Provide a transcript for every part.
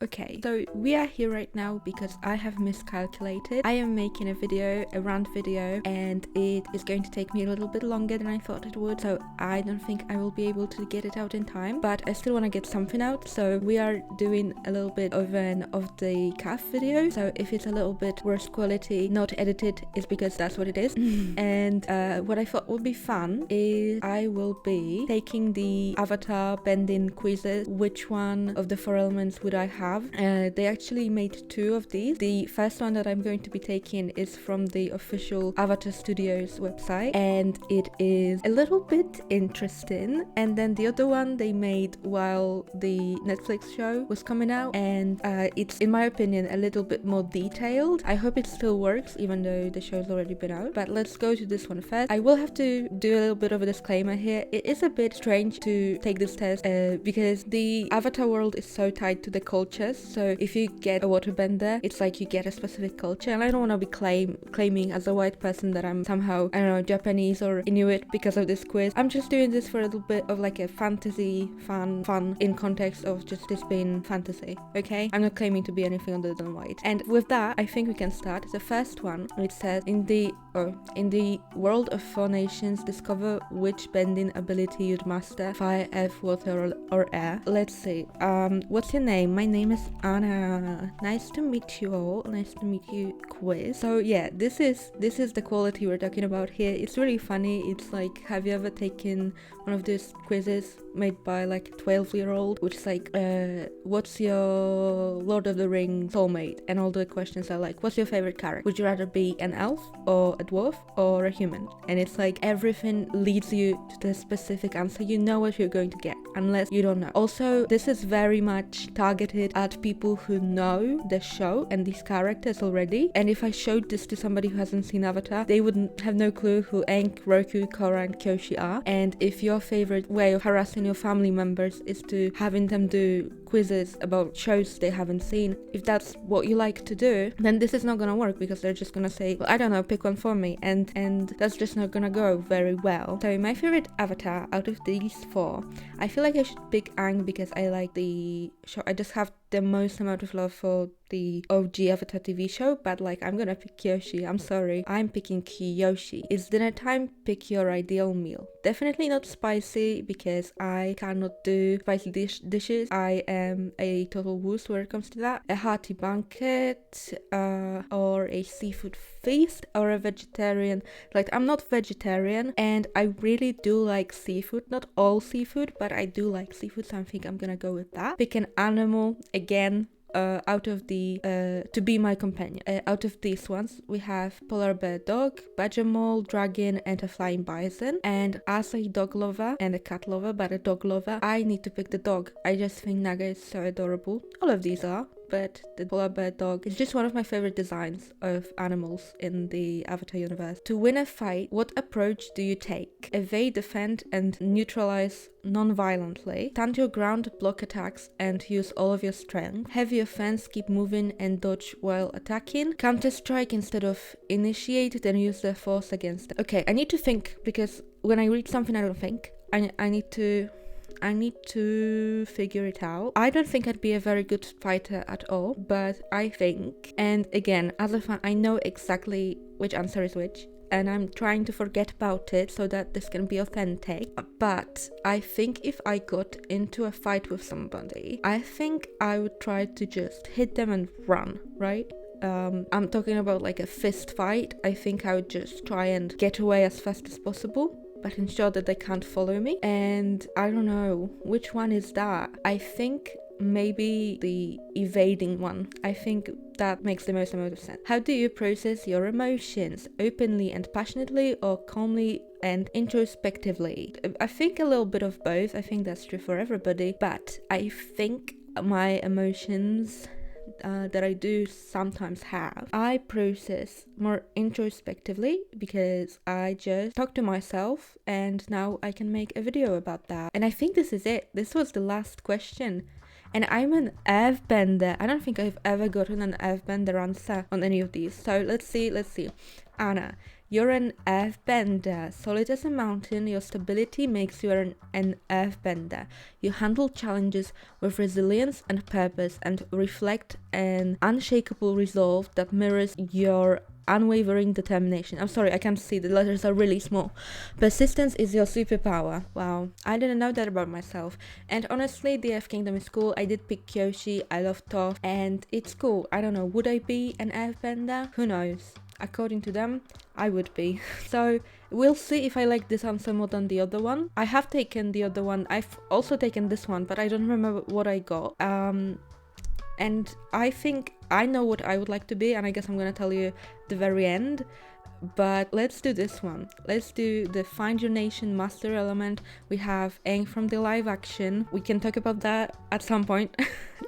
Okay, so we are here right now because I have miscalculated. I am making a rant video, and it is going to take me a little bit longer than I thought it would, so I don't think I will be able to get it out in time, but I still want to get something out, so we are doing a little bit of an off the cuff video, so if it's a little bit worse quality, not edited, is because that's what it is. And what I thought would be fun is I will be taking the avatar bending quizzes. Which one of the 4 elements would I have? They actually made 2 of these. The first one that I'm going to be taking is from the official Avatar Studios website, and it is a little bit interesting. And then the other one they made while the Netflix show was coming out, and it's, in my opinion, a little bit more detailed. I hope it still works even though the show's already been out, but let's go to this one first. I will have to do a little bit of a disclaimer here. It is a bit strange to take this test because the Avatar world is so tied to the cultures, so if you get a waterbender, it's like you get a specific culture, and I don't want to be claiming as a white person that I'm somehow, I don't know, Japanese or Inuit because of this quiz. I'm just doing this for a little bit of like a fantasy fun in context of just this being fantasy, okay? I'm not claiming to be anything other than white. And with that, I think we can start. The first one, it says, in the world of 4 nations, discover which bending ability you'd master: fire, earth, water, or air. Let's see. What's your name? My name is Anna. Nice to meet you all. Nice to meet you, quiz. So yeah, this is the quality we're talking about here. It's really funny. It's like, have you ever taken one of those quizzes made by like a 12-year-old, which is like, what's your Lord of the Rings soulmate? And all the questions are like, what's your favorite character? Would you rather be an elf or a dwarf or a human? And it's like everything leads you to the specific answer. You know what you're going to get unless you don't know. Also, this is very much targeted at people who know the show and these characters already, and if I showed this to somebody who hasn't seen Avatar, they wouldn't have no clue who Aang, Roku, Korra and Kyoshi are. And if your favorite way of harassing your family members is to having them do quizzes about shows they haven't seen, if that's what you like to do, then this is not gonna work, because they're just gonna say, well, I don't know, pick one for me, and that's just not gonna go very well. So my favorite Avatar out of these 4, I feel like I should pick Aang because I like the show. I just have the most amount of love for the OG Avatar TV show, but like, I'm gonna pick Kyoshi. I'm sorry, I'm picking Kyoshi. It's dinner time, pick your ideal meal. Definitely not spicy, because I cannot do spicy dishes. I am a total wuss when it comes to that. A hearty banquet, or a seafood feast, or a vegetarian. Like, I'm not vegetarian, and I really do like seafood. Not all seafood, but I do like seafood, so I think I'm gonna go with that. Pick an animal. Again, out of the to be my companion. Out of these ones, we have polar bear dog, badger mole, dragon, and a flying bison. And as a dog lover and a cat lover, but a dog lover, I need to pick the dog. I just think Naga is so adorable. All of these are, but the polar bear dog is just one of my favorite designs of animals in the Avatar universe. To win a fight, what approach do you take? Evade, defend, and neutralize non-violently. Stand your ground, block attacks, and use all of your strength. Heavy offense, keep moving and dodge while attacking. Counter-strike instead of initiate, then use their force against them. Okay, I need to think, because when I read something I don't think. I need to figure it out. I don't think I'd be a very good fighter at all, but I think, and again, as a fan, I know exactly which answer is which, and I'm trying to forget about it so that this can be authentic. But I think if I got into a fight with somebody, I think I would try to just hit them and run, right? I'm talking about like a fist fight. I think I would just try and get away as fast as possible, but ensure that they can't follow me. And I don't know, which one is that? I think maybe the evading one. I think that makes the most amount of sense. How do you process your emotions? Openly and passionately, or calmly and introspectively? I think a little bit of both. I think that's true for everybody, but I think my emotions that I do sometimes have, I process more introspectively, because I just talk to myself, and now I can make a video about that. And I think this is it. This was the last question. And I'm an earthbender. I don't think I've ever gotten an earthbender answer on any of these. So let's see. Anna, You're an earthbender. Solid as a mountain, your stability makes you an earthbender. You handle challenges with resilience and purpose and reflect an unshakable resolve that mirrors your unwavering determination. I'm sorry, I can't see, the letters are really small. Persistence is your superpower. Wow, I didn't know that about myself. And honestly, the Earth Kingdom is cool. I did pick Kyoshi, I love Toph, and it's cool. I don't know, would I be an earthbender? Who knows? According to them, I would be. So we'll see if I like this answer more than the other one. I have taken the other one. I've also taken this one, but I don't remember what I got. And I think I know what I would like to be, and I guess I'm gonna tell you the very end. But let's do this one. Let's do the Find Your Nation Master Element. We have Aang from the live action. We can talk about that at some point.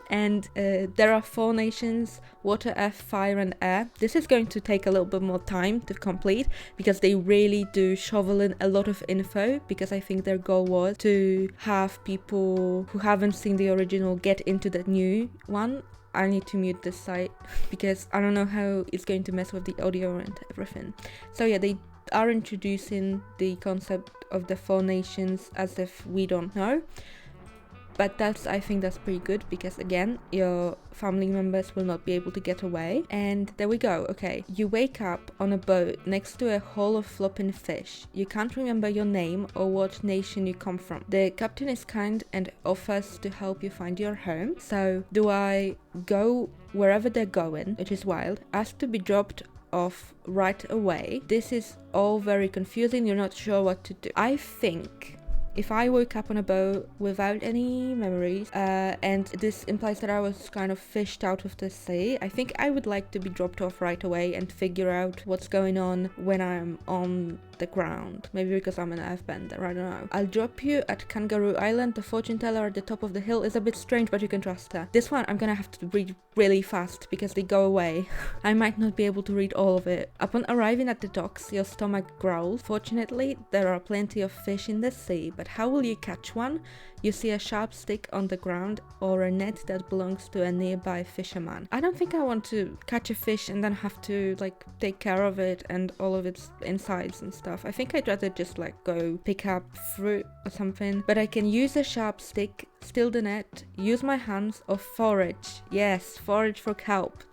And there are 4 nations: water, earth, fire and air. This is going to take a little bit more time to complete because they really do shovel in a lot of info, because I think their goal was to have people who haven't seen the original get into the new one. I need to mute this site because I don't know how it's going to mess with the audio and everything. So yeah, they are introducing the concept of the 4 nations as if we don't know. But I think that's pretty good, because again, your family members will not be able to get away. And there we go. Okay, you wake up on a boat next to a hole of flopping fish. You can't remember your name or what nation you come from. The captain is kind and offers to help you find your home. So do I go wherever they're going, which is wild, ask to be dropped off right away? This is all very confusing. You're not sure what to do. I think if I woke up on a boat without any memories, and this implies that I was kind of fished out of the sea, I think I would like to be dropped off right away and figure out what's going on when I'm on the ground. Maybe because I'm an earthbender, I don't know. I'll drop you at Kangaroo Island. The fortune teller at the top of the hill is a bit strange, but you can trust her. This one I'm gonna have to read really fast because they go away. I might not be able to read all of it. Upon arriving at the docks, your stomach growls. Fortunately, there are plenty of fish in the sea, but how will you catch one? You see a sharp stick on the ground or a net that belongs to a nearby fisherman. I don't think I want to catch a fish and then have to like take care of it and all of its insides and stuff. I think I'd rather just like go pick up fruit or something. But I can use a sharp stick, steal the net, use my hands, or forage. Yes, forage for kelp.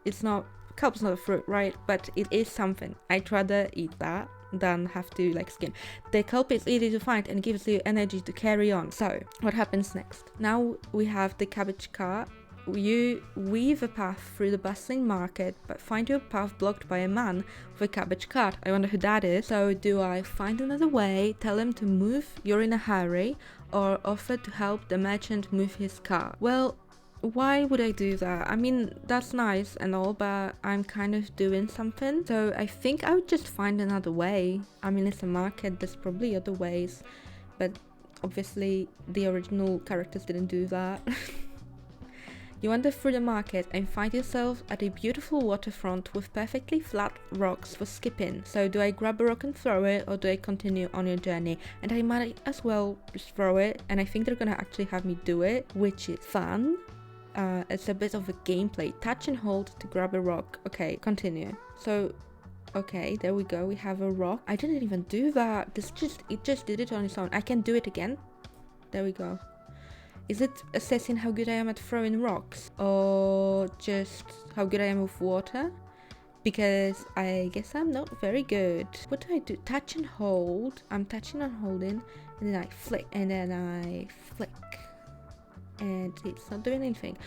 Kelp's not a fruit, right? But it is something. I'd rather eat that than have to like skin. The kelp is easy to find and gives you energy to carry on. So what happens next? Now we have the cabbage cart. You weave a path through the bustling market, but find your path blocked by a man with a cabbage cart. I wonder who that is. So do I find another way, tell him to move, you're in a hurry, or offer to help the merchant move his cart? Well, why would I do that? I mean, that's nice and all, but I'm kind of doing something. So I think I would just find another way. I mean, it's a market, there's probably other ways, but obviously the original characters didn't do that. You wander through the market and find yourself at a beautiful waterfront with perfectly flat rocks for skipping. So do I grab a rock and throw it, or do I continue on your journey? And I might as well just throw it, and I think they're gonna actually have me do it, which is fun. It's a bit of a gameplay. Touch and hold to grab a rock. Okay, continue. So, okay, there we go. We have a rock. I didn't even do that. It just did it on its own. I can do it again. There we go. Is it assessing how good I am at throwing rocks, or just how good I am with water? Because I guess I'm not very good. What do I do? Touch and hold. I'm touching and holding, and then I flick, and then I flick. And it's not doing anything.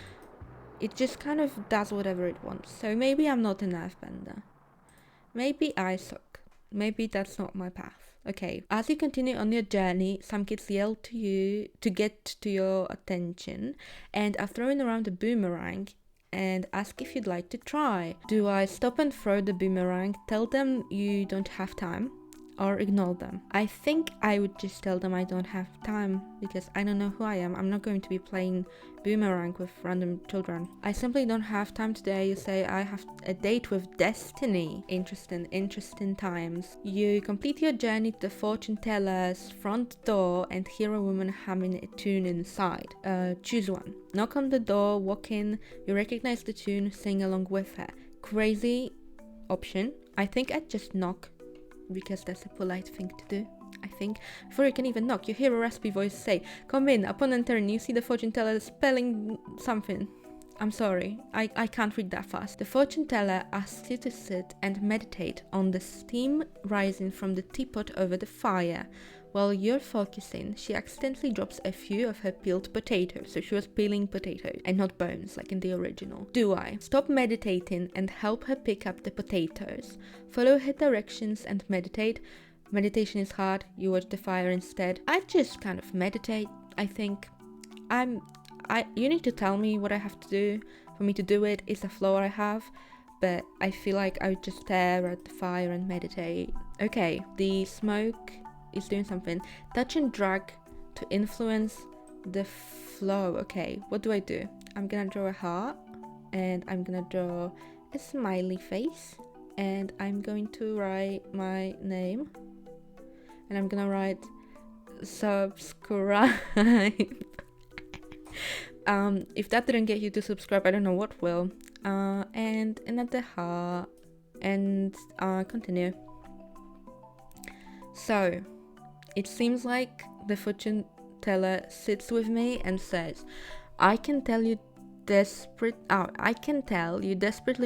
It just kind of does whatever it wants. So maybe I'm not an earthbender. Maybe I suck. Maybe that's not my path. Okay, as you continue on your journey, some kids yell to you to get to your attention and are throwing around a boomerang and ask if you'd like to try. Do I stop and throw the boomerang, tell them you don't have time, or ignore them? I think I would just tell them I don't have time, because I don't know who I am. I'm not going to be playing boomerang with random children. I simply don't have time today. You say I have a date with destiny. Interesting times. You complete your journey to the fortune teller's front door and hear a woman humming a tune inside. Choose one. Knock on the door, walk in, you recognize the tune, sing along with her. Crazy option. I think I'd just knock because that's a polite thing to do, I think. Before you can even knock, you hear a raspy voice say, "Come in." Upon entering, you see the fortune teller spelling something. I'm sorry, I can't read that fast. The fortune teller asks you to sit and meditate on the steam rising from the teapot over the fire. While you're focusing, she accidentally drops a few of her peeled potatoes. So she was peeling potatoes and not bones like in the original. Do I stop meditating and help her pick up the potatoes? Follow her directions and meditate. Meditation is hard, you watch the fire instead. I just kind of meditate, I think. You need to tell me what I have to do for me to do it. It's a flaw I have, but I feel like I would just stare at the fire and meditate. Okay, the smoke is doing something. Touch and drag to influence the flow. Okay, what do I do? I'm gonna draw a heart, and I'm gonna draw a smiley face, and I'm going to write my name, and I'm gonna write subscribe. If that didn't get you to subscribe, I don't know what will. And another heart, and continue. So it seems like the fortune teller sits with me and says, I can tell you desperately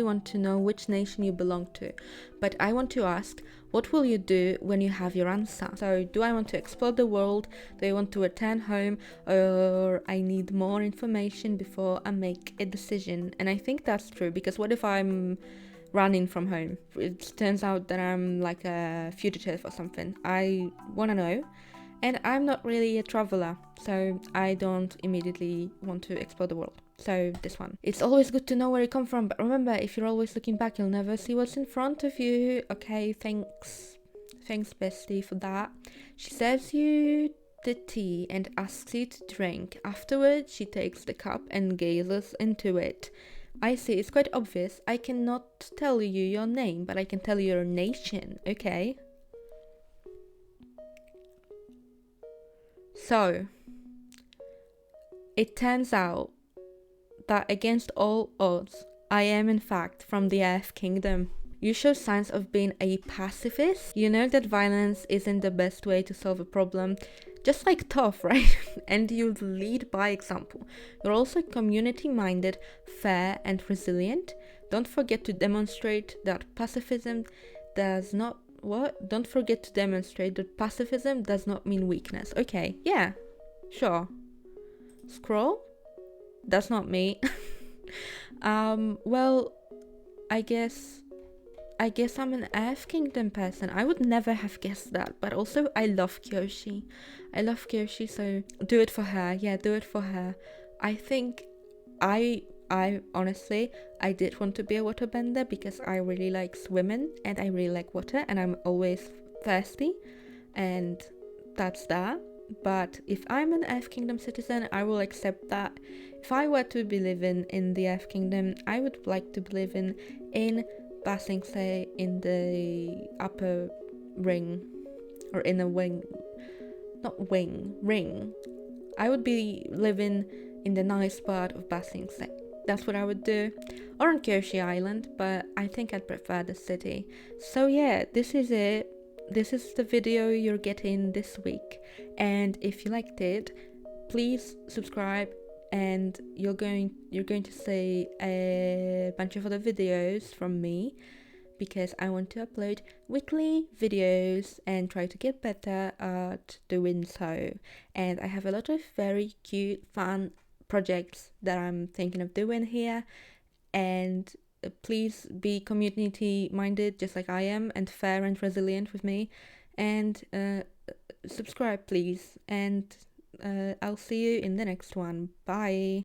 want to know which nation you belong to, but I want to ask, what will you do when you have your answer? So do I want to explore the world? Do I want to return home? Or I need more information before I make a decision? And I think that's true, because what if I'm running from home? It turns out that I'm like a fugitive or something. I want to know. And I'm not really a traveler, so I don't immediately want to explore the world. So this one. It's always good to know where you come from, but remember, if you're always looking back, you'll never see what's in front of you. Okay, thanks. Thanks, bestie, for that. She serves you the tea and asks you to drink. Afterwards, she takes the cup and gazes into it. I see, it's quite obvious. I cannot tell you your name, but I can tell you your nation. Okay. So, it turns out that against all odds, I am in fact from the Earth Kingdom. You show signs of being a pacifist. You know that violence isn't the best way to solve a problem. Just like tough, right? And you lead by example. You're also community-minded, fair and resilient. Don't forget to demonstrate that pacifism does not Don't forget to demonstrate that pacifism does not mean weakness. Okay, yeah, sure. Scroll? That's not me. Well, I guess I'm an Earth Kingdom person. I would never have guessed that, but also I love Kyoshi. So do it for her. Yeah, do it for her. I think I honestly, I did want to be a waterbender because I really like swimming and I really like water and I'm always thirsty, and that's that. But if I'm an Earth Kingdom citizen, I will accept that. If I were to be living in the Earth Kingdom, I would like to be living in Ba Sing Se, in the upper ring, or in a ring. I would be living in the nice part of Ba Sing Se. That's what I would do. Or on Kyoshi Island, but I think I'd prefer the city. So yeah, this is it. This is the video you're getting this week. And if you liked it, please subscribe, and you're going to see a bunch of other videos from me, because I want to upload weekly videos and try to get better at doing so. And I have a lot of very cute, fun projects that I'm thinking of doing here, and please be community minded just like I am, and fair and resilient with me, and subscribe please, and I'll see you in the next one. Bye.